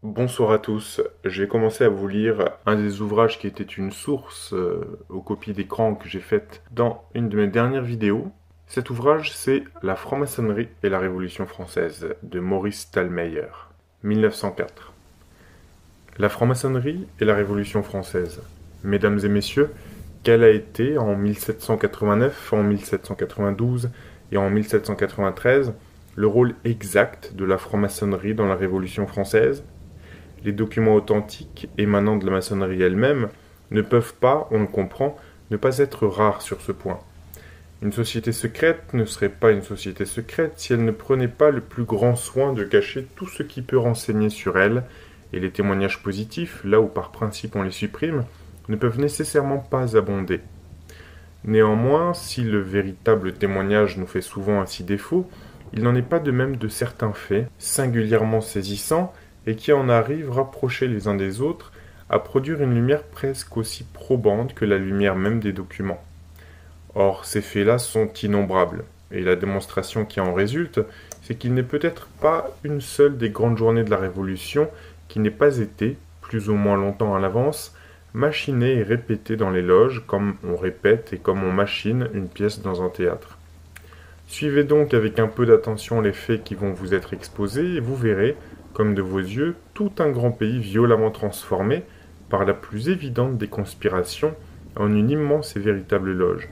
Bonsoir à tous, j'ai commencé à vous lire un des ouvrages qui était une source aux copies d'écran que j'ai faites dans une de mes dernières vidéos. Cet ouvrage, c'est La franc-maçonnerie et la Révolution française de Maurice Stallmeyer, 1904. La franc-maçonnerie et la Révolution française. Mesdames et messieurs, quel a été en 1789, en 1792 et en 1793 le rôle exact de la franc-maçonnerie dans la Révolution française? Les documents authentiques émanant de la maçonnerie elle-même ne peuvent pas, on le comprend, ne pas être rares sur ce point. Une société secrète ne serait pas une société secrète si elle ne prenait pas le plus grand soin de cacher tout ce qui peut renseigner sur elle, et les témoignages positifs, là où par principe on les supprime, ne peuvent nécessairement pas abonder. Néanmoins, si le véritable témoignage nous fait souvent ainsi défaut, il n'en est pas de même de certains faits, singulièrement saisissants, et qui en arrivent, rapprochés les uns des autres, à produire une lumière presque aussi probante que la lumière même des documents. Or, ces faits-là sont innombrables, et la démonstration qui en résulte, c'est qu'il n'est peut-être pas une seule des grandes journées de la Révolution qui n'ait pas été, plus ou moins longtemps à l'avance, machinée et répétée dans les loges, comme on répète et comme on machine une pièce dans un théâtre. Suivez donc avec un peu d'attention les faits qui vont vous être exposés, et vous verrez, comme de vos yeux, tout un grand pays violemment transformé, par la plus évidente des conspirations, en une immense et véritable loge.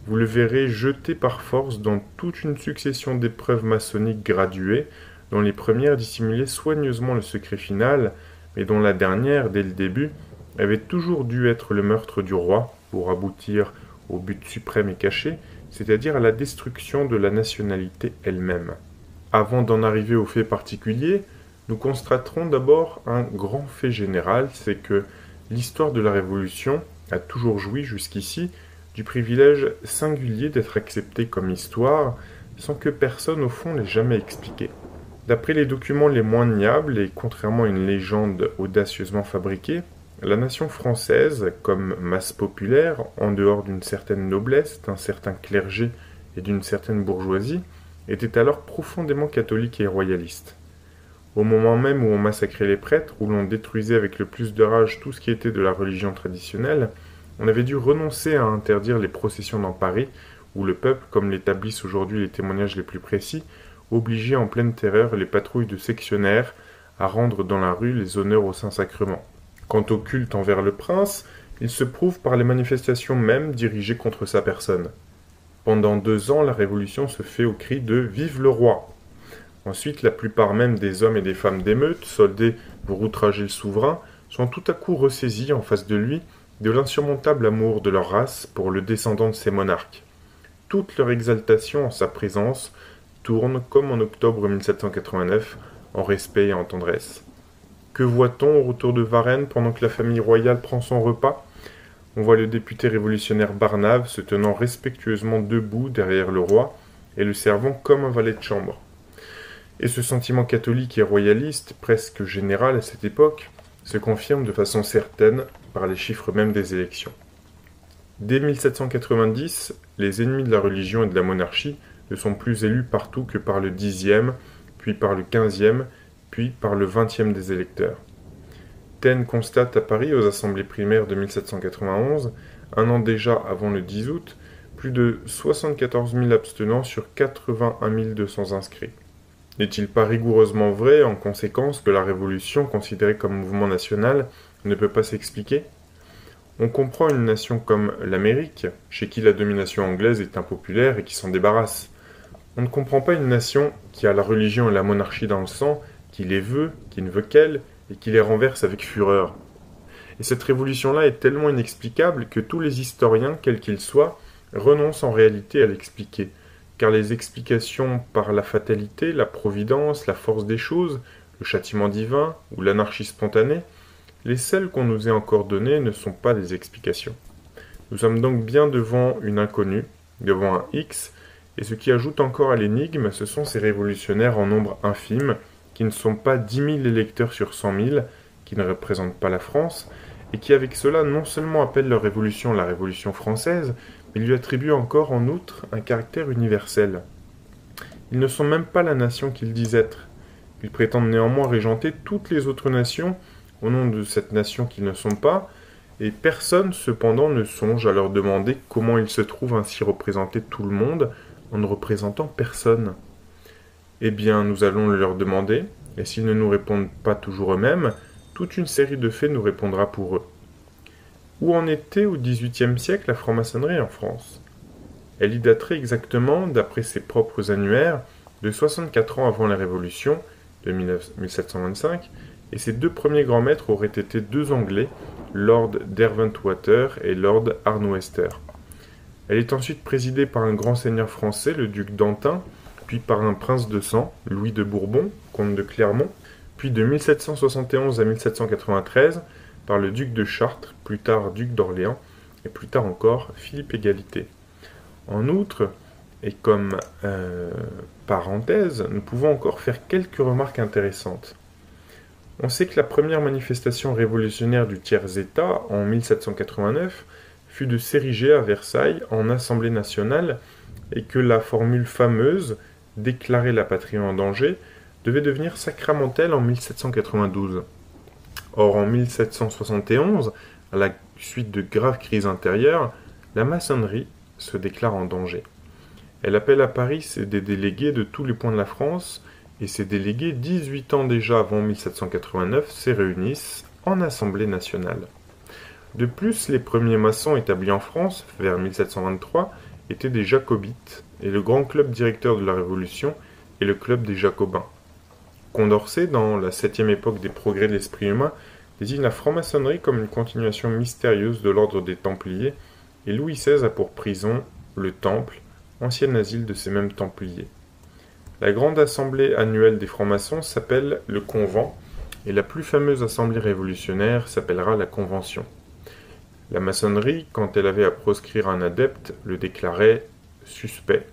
Vous le verrez jeté par force dans toute une succession d'épreuves maçonniques graduées, dont les premières dissimulaient soigneusement le secret final, mais dont la dernière, dès le début, avait toujours dû être le meurtre du roi, pour aboutir au but suprême et caché, c'est-à-dire à la destruction de la nationalité elle-même. Avant d'en arriver aux faits particuliers, nous constaterons d'abord un grand fait général, c'est que l'histoire de la Révolution a toujours joui jusqu'ici du privilège singulier d'être acceptée comme histoire, sans que personne au fond l'ait jamais expliquée. D'après les documents les moins niables, et contrairement à une légende audacieusement fabriquée, la nation française, comme masse populaire, en dehors d'une certaine noblesse, d'un certain clergé et d'une certaine bourgeoisie, était alors profondément catholique et royaliste. Au moment même où on massacrait les prêtres, où l'on détruisait avec le plus de rage tout ce qui était de la religion traditionnelle, on avait dû renoncer à interdire les processions dans Paris, où le peuple, comme l'établissent aujourd'hui les témoignages les plus précis, obligeait en pleine terreur les patrouilles de sectionnaires à rendre dans la rue les honneurs au Saint-Sacrement. Quant au culte envers le prince, il se prouve par les manifestations mêmes dirigées contre sa personne. Pendant 2 ans, la Révolution se fait au cri de Vive le roi. Ensuite, la plupart même des hommes et des femmes d'émeute, soldés pour outrager le souverain, sont tout à coup ressaisis en face de lui de l'insurmontable amour de leur race pour le descendant de ces monarques. Toute leur exaltation en sa présence tourne, comme en octobre 1789, en respect et en tendresse. Que voit-on au retour de Varennes pendant que la famille royale prend son repas? On voit le député révolutionnaire Barnave se tenant respectueusement debout derrière le roi et le servant comme un valet de chambre. Et ce sentiment catholique et royaliste, presque général à cette époque, se confirme de façon certaine par les chiffres mêmes des élections. Dès 1790, les ennemis de la religion et de la monarchie ne sont plus élus partout que par le 10e, puis par le 15e, puis par le 20e des électeurs. Taine constate à Paris, aux assemblées primaires de 1791, un an déjà avant le 10 août, plus de 74 000 abstenants sur 81 200 inscrits. N'est-il pas rigoureusement vrai, en conséquence, que la Révolution, considérée comme mouvement national, ne peut pas s'expliquer? On comprend une nation comme l'Amérique, chez qui la domination anglaise est impopulaire et qui s'en débarrasse. On ne comprend pas une nation qui a la religion et la monarchie dans le sang, qui les veut, qui ne veut qu'elle, et qui les renverse avec fureur. Et cette révolution-là est tellement inexplicable que tous les historiens, quels qu'ils soient, renoncent en réalité à l'expliquer, car les explications par la fatalité, la providence, la force des choses, le châtiment divin ou l'anarchie spontanée, les seules qu'on nous ait encore données ne sont pas des explications. Nous sommes donc bien devant une inconnue, devant un X, et ce qui ajoute encore à l'énigme, ce sont ces révolutionnaires en nombre infime, qui ne sont pas 10 000 électeurs sur 100 000, qui ne représentent pas la France, et qui avec cela non seulement appellent leur révolution la Révolution française, mais lui attribuent encore en outre un caractère universel. Ils ne sont même pas la nation qu'ils disent être. Ils prétendent néanmoins régenter toutes les autres nations au nom de cette nation qu'ils ne sont pas, et personne cependant ne songe à leur demander comment ils se trouvent ainsi représenter tout le monde en ne représentant personne. Eh bien, nous allons le leur demander, et s'ils ne nous répondent pas toujours eux-mêmes, toute une série de faits nous répondra pour eux. Où en était au XVIIIe siècle la franc-maçonnerie en France? Elle y daterait exactement, d'après ses propres annuaires, de 64 ans avant la Révolution, de 1725, et ses deux premiers grands maîtres auraient été deux Anglais, Lord Derwentwater et Lord Arnwester. Elle est ensuite présidée par un grand seigneur français, le duc d'Antin, puis par un prince de sang, Louis de Bourbon, comte de Clermont, puis de 1771 à 1793 par le duc de Chartres, plus tard duc d'Orléans, et plus tard encore Philippe Égalité. En outre, et comme parenthèse, nous pouvons encore faire quelques remarques intéressantes. On sait que la première manifestation révolutionnaire du tiers-État, en 1789, fut de s'ériger à Versailles en Assemblée nationale et que la formule fameuse « déclarer la patrie en danger » devait devenir sacramentelle en 1792. Or, en 1771, à la suite de graves crises intérieures, la maçonnerie se déclare en danger. Elle appelle à Paris des délégués de tous les points de la France, et ces délégués, 18 ans déjà avant 1789, se réunissent en Assemblée nationale. De plus, les premiers maçons établis en France, vers 1723, étaient des jacobites, et le grand club directeur de la Révolution est le club des Jacobins. Condorcet, dans la 7e époque des progrès de l'esprit humain, désigne la franc-maçonnerie comme une continuation mystérieuse de l'ordre des Templiers, et Louis XVI a pour prison le Temple, ancien asile de ces mêmes Templiers. La grande assemblée annuelle des francs-maçons s'appelle le Convent, et la plus fameuse assemblée révolutionnaire s'appellera la Convention. La maçonnerie, quand elle avait à proscrire un adepte, le déclarait suspect,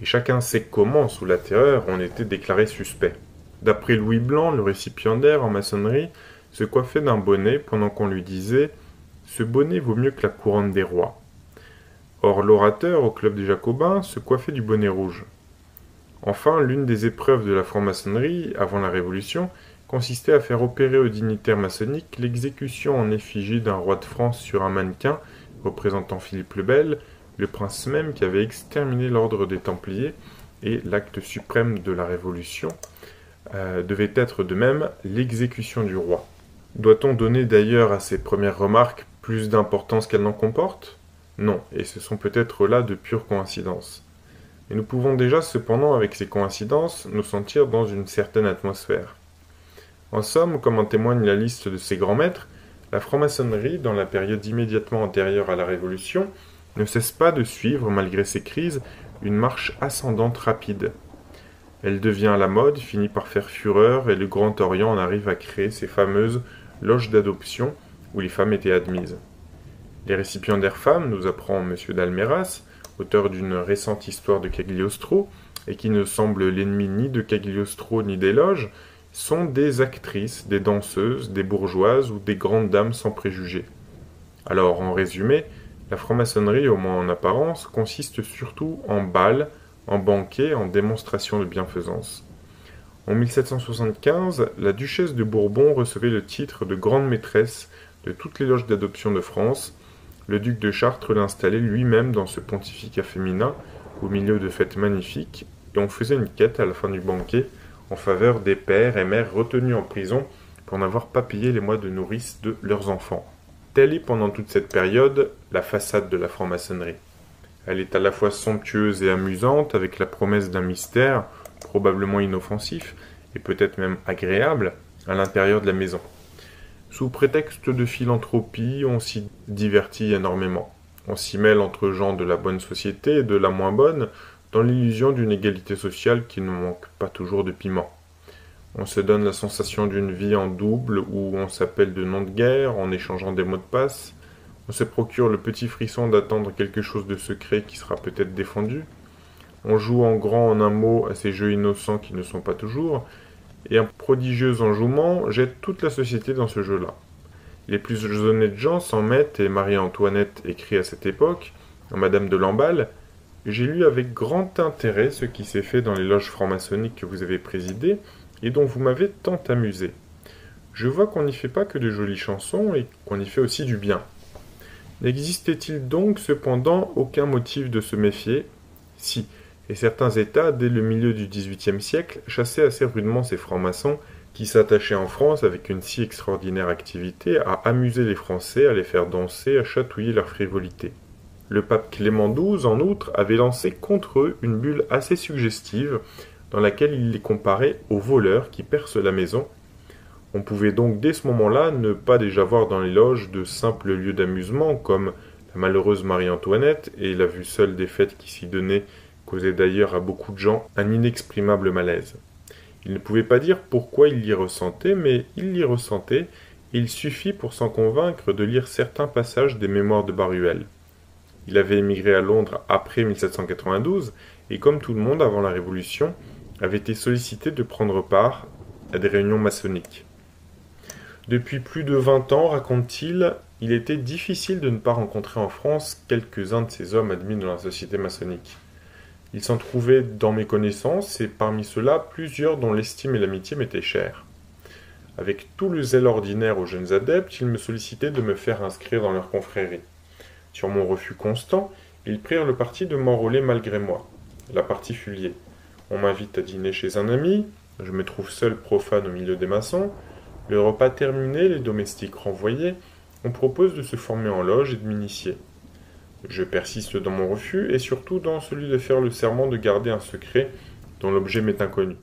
et chacun sait comment, sous la terreur, on était déclaré suspect. D'après Louis Blanc, le récipiendaire en maçonnerie se coiffait d'un bonnet pendant qu'on lui disait « Ce bonnet vaut mieux que la couronne des rois ». Or, l'orateur au club des Jacobins se coiffait du bonnet rouge. Enfin, l'une des épreuves de la franc-maçonnerie, avant la Révolution, consistait à faire opérer aux dignitaires maçonniques l'exécution en effigie d'un roi de France sur un mannequin représentant Philippe le Bel, le prince même qui avait exterminé l'ordre des Templiers, et l'acte suprême de la Révolution devait être de même l'exécution du roi. Doit-on donner d'ailleurs à ces premières remarques plus d'importance qu'elles n'en comportent? Non, et ce sont peut-être là de pures coïncidences. Mais nous pouvons déjà cependant, avec ces coïncidences, nous sentir dans une certaine atmosphère. En somme, comme en témoigne la liste de ses grands maîtres, la franc-maçonnerie, dans la période immédiatement antérieure à la Révolution, ne cesse pas de suivre, malgré ses crises, une marche ascendante rapide. Elle devient à la mode, finit par faire fureur, et le Grand Orient en arrive à créer ces fameuses loges d'adoption où les femmes étaient admises. Les récipiendaires femmes, nous apprend M. d'Alméras, auteur d'une récente histoire de Cagliostro, et qui ne semble l'ennemi ni de Cagliostro ni des loges, sont des actrices, des danseuses, des bourgeoises ou des grandes dames sans préjugés. Alors, en résumé, la franc-maçonnerie, au moins en apparence, consiste surtout en bals, en banquets, en démonstrations de bienfaisance. En 1775, la duchesse de Bourbon recevait le titre de grande maîtresse de toutes les loges d'adoption de France. Le duc de Chartres l'installait lui-même dans ce pontificat féminin, au milieu de fêtes magnifiques, et on faisait une quête à la fin du banquet en faveur des pères et mères retenus en prison pour n'avoir pas payé les mois de nourrice de leurs enfants. Telle est pendant toute cette période la façade de la franc-maçonnerie. Elle est à la fois somptueuse et amusante, avec la promesse d'un mystère, probablement inoffensif, et peut-être même agréable, à l'intérieur de la maison. Sous prétexte de philanthropie, on s'y divertit énormément. On s'y mêle entre gens de la bonne société et de la moins bonne, dans l'illusion d'une égalité sociale qui ne manque pas toujours de piment. On se donne la sensation d'une vie en double, où on s'appelle de noms de guerre, en échangeant des mots de passe. On se procure le petit frisson d'attendre quelque chose de secret qui sera peut-être défendu. On joue en grand en un mot à ces jeux innocents qui ne sont pas toujours, et un prodigieux enjouement jette toute la société dans ce jeu-là. Les plus honnêtes gens s'en mettent, et Marie-Antoinette écrit à cette époque, à Madame de Lamballe, « J'ai lu avec grand intérêt ce qui s'est fait dans les loges franc-maçonniques que vous avez présidées, et dont vous m'avez tant amusé. Je vois qu'on n'y fait pas que de jolies chansons et qu'on y fait aussi du bien. N'existait-il donc cependant aucun motif de se méfier? Si, et certains États, dès le milieu du XVIIIe siècle, chassaient assez rudement ces francs-maçons qui s'attachaient en France avec une si extraordinaire activité à amuser les Français, à les faire danser, à chatouiller leur frivolité. Le pape Clément XII, en outre, avait lancé contre eux une bulle assez suggestive dans laquelle il les comparait aux voleurs qui percent la maison. On pouvait donc dès ce moment-là ne pas déjà voir dans les loges de simples lieux d'amusement comme la malheureuse Marie-Antoinette et la vue seule des fêtes qui s'y donnaient causait d'ailleurs à beaucoup de gens un inexprimable malaise. Il ne pouvait pas dire pourquoi il l'y ressentait, mais il l'y ressentait, et il suffit pour s'en convaincre de lire certains passages des Mémoires de Baruel. Il avait émigré à Londres après 1792, et comme tout le monde avant la Révolution, avait été sollicité de prendre part à des réunions maçonniques. Depuis plus de 20 ans, raconte-t-il, il était difficile de ne pas rencontrer en France quelques-uns de ces hommes admis dans la société maçonnique. Il s'en trouvait dans mes connaissances, et parmi ceux-là, plusieurs dont l'estime et l'amitié m'étaient chères. Avec tout le zèle ordinaire aux jeunes adeptes, ils me sollicitaient de me faire inscrire dans leur confrérie. Sur mon refus constant, ils prirent le parti de m'enrôler malgré moi. La partie fut liée. On m'invite à dîner chez un ami, je me trouve seul profane au milieu des maçons. Le repas terminé, les domestiques renvoyés, on propose de se former en loge et de m'initier. Je persiste dans mon refus et surtout dans celui de faire le serment de garder un secret dont l'objet m'est inconnu.